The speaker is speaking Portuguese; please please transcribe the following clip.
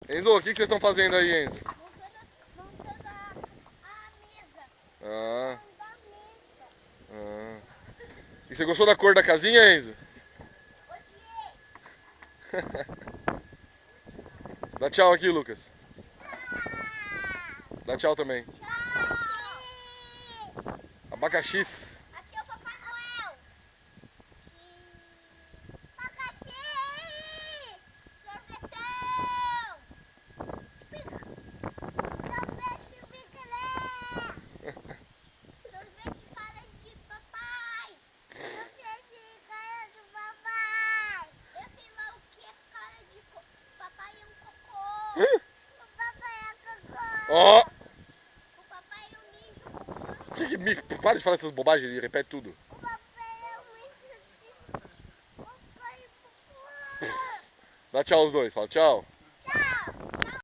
Enzo, o que vocês estão fazendo aí, Enzo? Montando a mesa. Ah, Montando a mesa. ah. E você gostou da cor da casinha, Enzo? Odiei. Dá tchau aqui, Lucas. Ah, Dá tchau também. tchau. Abacaxis. Aqui é o Papai Noel. Abacaxi. Sorvetão. Sorvete picolé. Sorvete cara de papai. Sorvete cara do papai. Eu sei lá o que é cara de papai é um cocô. O papai é cocô. Ó! O papai é um mijo. Para de falar essas bobagens e repete tudo. O papai é um mijo de papai e cocô. Dá tchau aos dois, fala tchau.